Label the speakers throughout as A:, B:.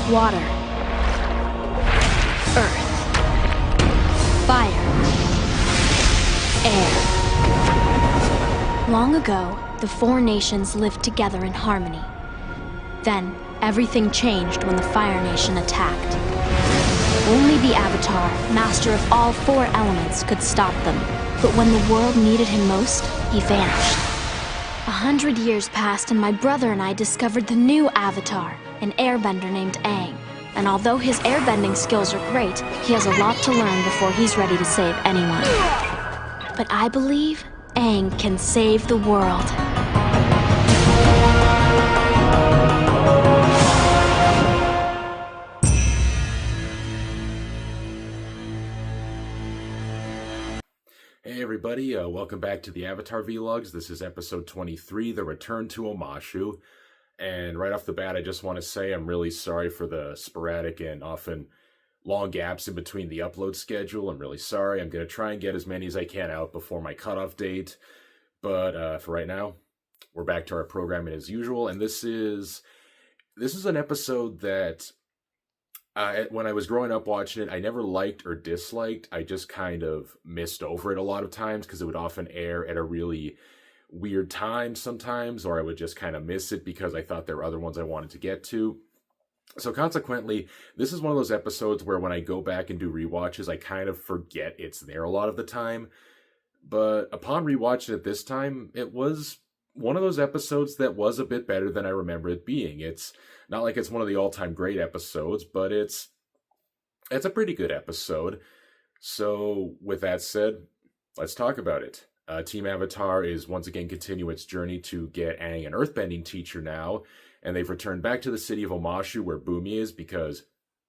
A: Water. Earth. Fire. Air. Long ago, the four nations lived together in harmony. Then, everything changed when the Fire Nation attacked. Only the Avatar, master of all four elements, could stop them. But when the world needed him most, he vanished. 100 years passed and my brother and I discovered the new Avatar, an airbender named Aang. And although his airbending skills are great, he has a lot to learn before he's ready to save anyone. But I believe Aang can save the world.
B: Hey everybody, welcome back to the Avatar Vlogs. This is episode 23, The Return to Omashu. And right off the bat, I just want to say I'm really sorry for the sporadic and often long gaps in between the upload schedule. I'm really sorry. I'm going to try and get as many as I can out before my cutoff date. But for right now, we're back to our programming as usual. And this is an episode that when I was growing up watching it, I never liked or disliked. I just kind of missed over it a lot of times because it would often air at a really weird time sometimes, or I would just kind of miss it because I thought there were other ones I wanted to get to. So consequently, this is one of those episodes where when I go back and do rewatches, I kind of forget it's there a lot of the time. But upon rewatching it this time, it was one of those episodes that was a bit better than I remember it being. It's not like it's one of the all-time great episodes, but it's a pretty good episode. So with that said, let's talk about it. Team Avatar is once again continuing its journey to get Aang an earthbending teacher now, and they've returned back to the city of Omashu where Bumi is because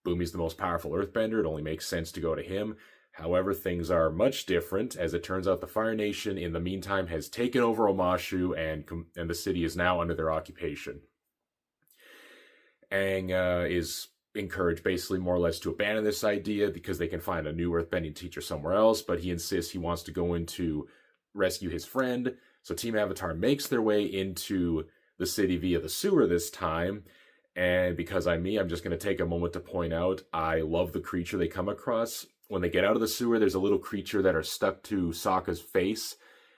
B: Bumi's the most powerful earthbender. It only makes sense to go to him. However, things are much different, as it turns out the Fire Nation, in the meantime, has taken over Omashu, and the city is now under their occupation. Aang is encouraged basically more or less to abandon this idea because they can find a new earthbending teacher somewhere else, but he insists he wants to go in to rescue his friend. So Team Avatar makes their way into the city via the sewer this time. And because I'm just going to take a moment to point out, I love the creature they come across. When they get out of the sewer, there's a little creature that are stuck to Sokka's face,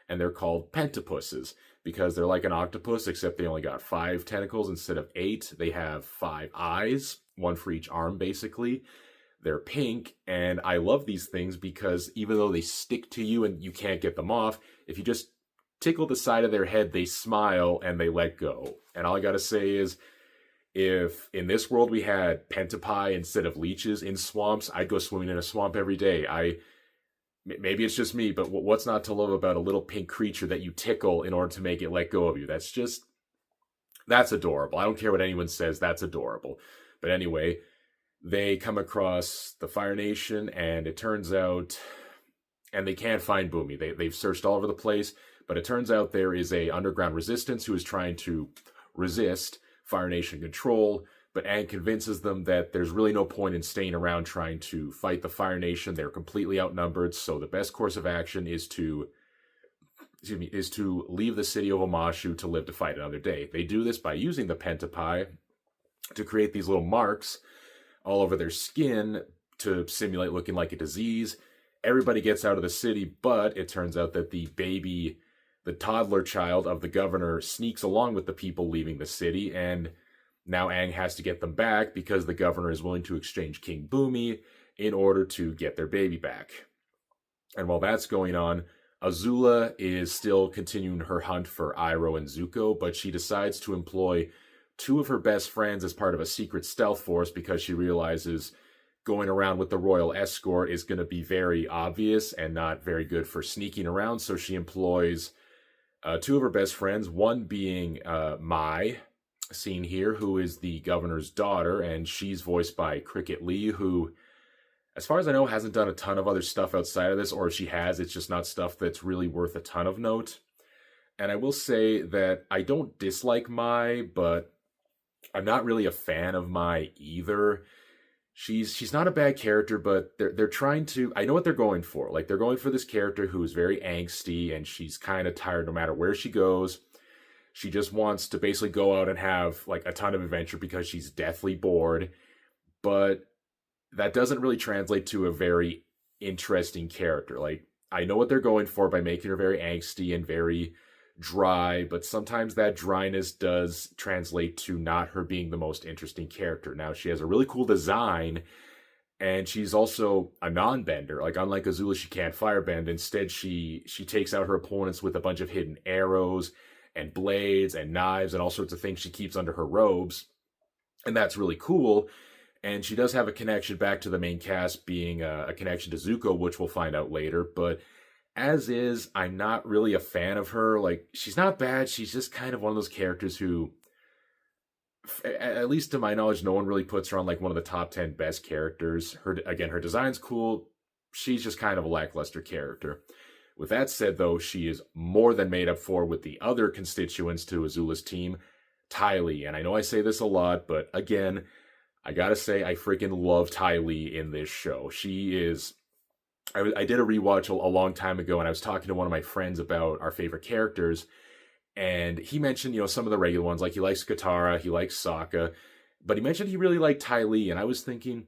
B: and they're called pentapusses because they're like an octopus, except they only got 5 tentacles instead of 8. They have 5 eyes, one for each arm, basically. They're pink, and I love these things because even though they stick to you and you can't get them off, if you just tickle the side of their head, they smile and they let go. And all I gotta say is, if in this world we had pentapi instead of leeches in swamps, I'd go swimming in a swamp every day. Maybe it's just me, but what's not to love about a little pink creature that you tickle in order to make it let go of you? That's adorable. I don't care what anyone says, that's adorable. But anyway, they come across the Fire Nation, and it turns out, and they can't find Bumi. They've searched all over the place, but it turns out there is a underground resistance who is trying to resist Fire Nation control, but Aang convinces them that there's really no point in staying around trying to fight the Fire Nation. They're completely outnumbered, so the best course of action is to leave the city of Omashu to live to fight another day. They do this by using the pentapi to create these little marks all over their skin to simulate looking like a disease. Everybody gets out of the city, but it turns out that the toddler child of the governor sneaks along with the people leaving the city, and now Aang has to get them back because the governor is willing to exchange King Bumi in order to get their baby back. And while that's going on, Azula is still continuing her hunt for Iroh and Zuko, but she decides to employ 2 of her best friends as part of a secret stealth force because she realizes going around with the royal escort is going to be very obvious and not very good for sneaking around, so she employs 2 of her best friends, one being Mai, seen here, who is the governor's daughter, and she's voiced by Cricket Lee, who, as far as I know, hasn't done a ton of other stuff outside of this, or if she has, it's just not stuff that's really worth a ton of note. And I will say that I don't dislike Mai, but I'm not really a fan of Mai either. She's not a bad character, but they're trying to, I know what they're going for. Like, they're going for this character who is very angsty, and she's kind of tired no matter where she goes. She just wants to basically go out and have, like, a ton of adventure because she's deathly bored. but that doesn't really translate to a very interesting character. Like, I know what they're going for by making her very angsty and very dry, but sometimes that dryness does translate to not her being the most interesting character. Now, she has a really cool design, and she's also a non-bender. Like, unlike Azula, she can't firebend. Instead, she takes out her opponents with a bunch of hidden arrows and blades and knives and all sorts of things she keeps under her robes. And that's really cool. And she does have a connection back to the main cast, being a connection to Zuko, which we'll find out later. But as is, I'm not really a fan of her. Like, she's not bad. She's just kind of one of those characters who, at least to my knowledge, no one really puts her on like one of the top 10 best characters. Her design's cool. She's just kind of a lackluster character. With that said, though, she is more than made up for with the other constituents to Azula's team, Ty Lee. And I know I say this a lot, but again, I gotta say, I freaking love Ty Lee in this show. She is... I did a rewatch a long time ago, and I was talking to one of my friends about our favorite characters, and he mentioned, some of the regular ones, like he likes Katara, he likes Sokka, but he mentioned he really liked Ty Lee, and I was thinking,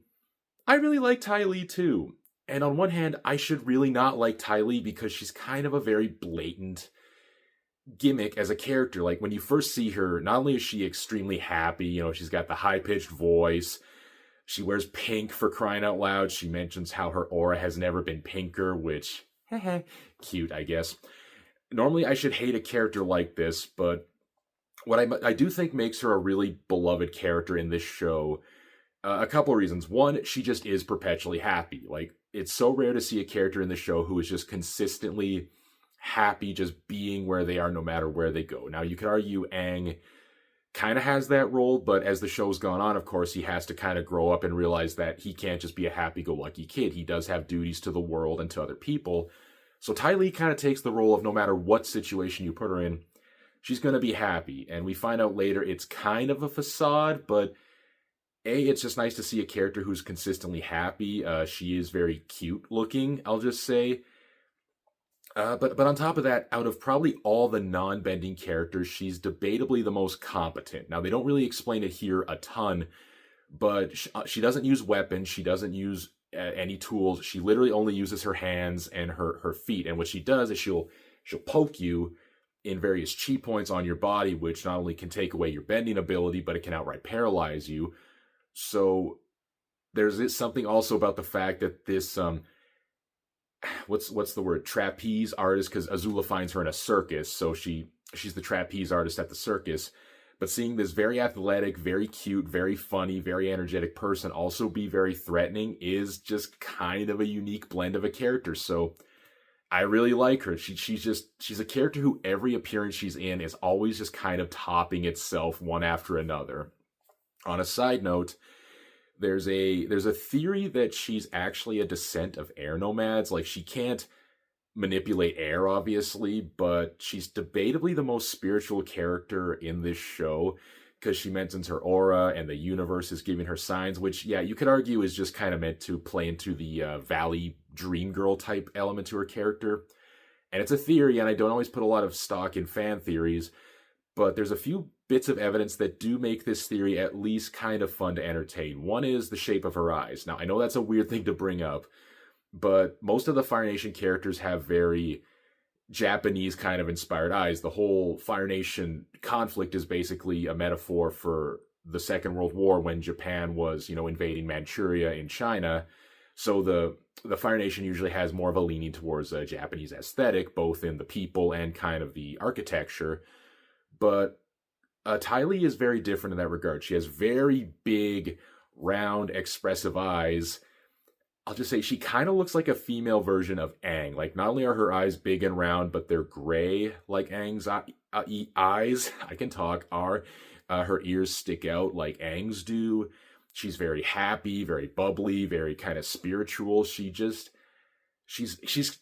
B: I really like Ty Lee too. And on one hand, I should really not like Ty Lee because she's kind of a very blatant gimmick as a character. Like, when you first see her, not only is she extremely happy, she's got the high-pitched voice, she wears pink for crying out loud. She mentions how her aura has never been pinker, which, cute, I guess. Normally, I should hate a character like this, but what I do think makes her a really beloved character in this show, a couple of reasons. One, she just is perpetually happy. Like, it's so rare to see a character in the show who is just consistently happy just being where they are no matter where they go. Now, you could argue Aang kind of has that role, but as the show's gone on, of course, he has to kind of grow up and realize that he can't just be a happy-go-lucky kid. He does have duties to the world and to other people. So Ty Lee kind of takes the role of no matter what situation you put her in, she's going to be happy. And we find out later it's kind of a facade, but it's just nice to see a character who's consistently happy. She is very cute looking, I'll just say. But on top of that, out of probably all the non-bending characters, she's debatably the most competent. Now, they don't really explain it here a ton, but she doesn't use weapons. She doesn't use any tools. She literally only uses her hands and her feet. And what she does is she'll poke you in various chi points on your body, which not only can take away your bending ability, but it can outright paralyze you. So there's something also about the fact that this... what's the word, trapeze artist, because Azula finds her in a circus, so she's the trapeze artist at the circus. But seeing this very athletic, very cute, very funny, very energetic person also be very threatening is just kind of a unique blend of a character. So I really like her. She's a character who every appearance she's in is always just kind of topping itself one after another. On a side note, there's a theory that she's actually a descent of air nomads. Like, she can't manipulate air, obviously, but she's debatably the most spiritual character in this show because she mentions her aura and the universe is giving her signs, which, yeah, you could argue is just kind of meant to play into the Valley Dream Girl type element to her character. And it's a theory, and I don't always put a lot of stock in fan theories, but there's a few bits of evidence that do make this theory at least kind of fun to entertain. One is the shape of her eyes. Now, I know that's a weird thing to bring up, but most of the Fire Nation characters have very Japanese kind of inspired eyes. The whole Fire Nation conflict is basically a metaphor for the Second World War when Japan was, invading Manchuria in China. So the Fire Nation usually has more of a leaning towards a Japanese aesthetic, both in the people and kind of the architecture. But Ty Lee is very different in that regard. She has very big, round, expressive eyes. I'll just say she kind of looks like a female version of Aang. Like, not only are her eyes big and round, but they're gray like Aang's eyes. I can talk. Her ears stick out like Aang's do. She's very happy, very bubbly, very kind of spiritual. She's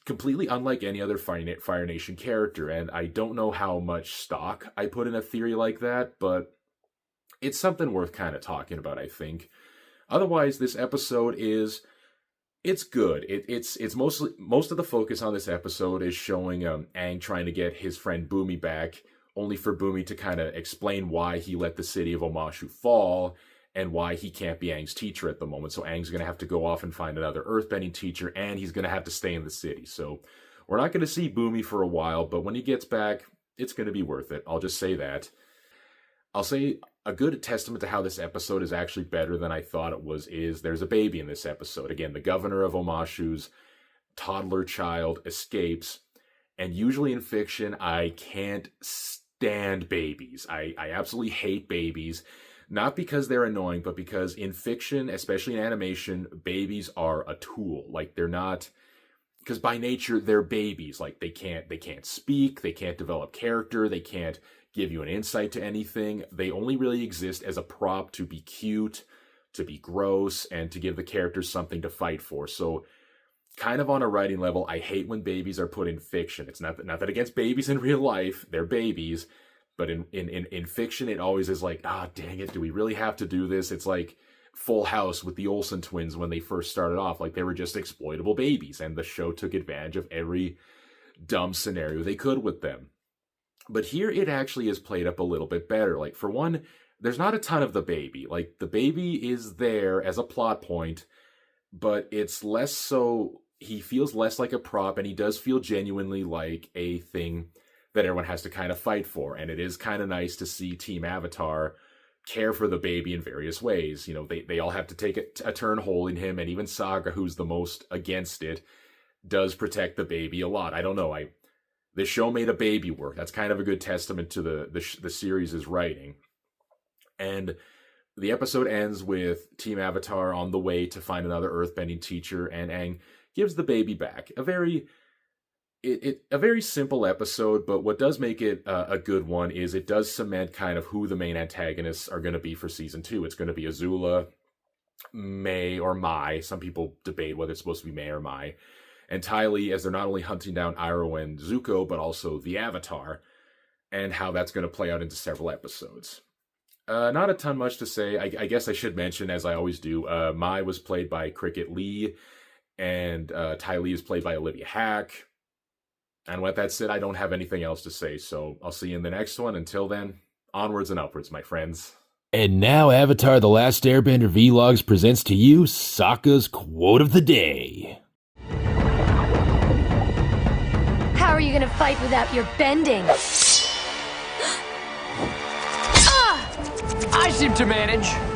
B: completely unlike any other Fire Nation character, and I don't know how much stock I put in a theory like that, but it's something worth kind of talking about, I think. Otherwise, this episode it's good. It's mostly, most of the focus on this episode is showing Aang trying to get his friend Bumi back, only for Bumi to kind of explain why he let the city of Omashu fall, and why he can't be Aang's teacher at the moment. So Aang's going to have to go off and find another earthbending teacher, and he's going to have to stay in the city. So we're not going to see Bumi for a while, but when he gets back, it's going to be worth it. I'll just say that. I'll say a good testament to how this episode is actually better than I thought it was is there's a baby in this episode. Again, the governor of Omashu's toddler child escapes, and usually in fiction, I can't stand babies. I absolutely hate babies, not because they're annoying, but because in fiction, especially in animation, babies are a tool. Like, they're not, because by nature, they're babies. Like, they can't speak, they can't develop character, they can't give you an insight to anything. They only really exist as a prop to be cute, to be gross, and to give the characters something to fight for. So kind of on a writing level, I hate when babies are put in fiction. It's not that against babies in real life, they're babies, but in fiction, it always is like, dang it, do we really have to do this? It's like Full House with the Olsen twins when they first started off. Like, they were just exploitable babies, and the show took advantage of every dumb scenario they could with them. But here it actually is played up a little bit better. Like, for one, there's not a ton of the baby. Like, the baby is there as a plot point, but it's less so, he feels less like a prop, and he does feel genuinely like a thing that everyone has to kind of fight for. And it is kind of nice to see Team Avatar care for the baby in various ways. You know, they all have to take a turn holding him, and even Saga, who's the most against it, does protect the baby a lot. I don't know, the show made a baby work. That's kind of a good testament to the series' writing. And the episode ends with Team Avatar on the way to find another earthbending teacher, and Aang gives the baby back. A very simple episode, but what does make it a good one is it does cement kind of who the main antagonists are going to be for season 2. It's going to be Azula, Mai, or Mai. Some people debate whether it's supposed to be Mai or Mai. And Ty Lee, as they're not only hunting down Iroh and Zuko, but also the Avatar, and how that's going to play out into several episodes. Not a ton much to say. I guess I should mention, as I always do, Mai was played by Cricket Lee, and Ty Lee is played by Olivia Hack. And with that said, I don't have anything else to say, so I'll see you in the next one. Until then, onwards and upwards, my friends.
C: And now Avatar The Last Airbender Vlogs presents to you Sokka's Quote of the Day.
A: How are you gonna fight without your bending?
D: I seem to manage.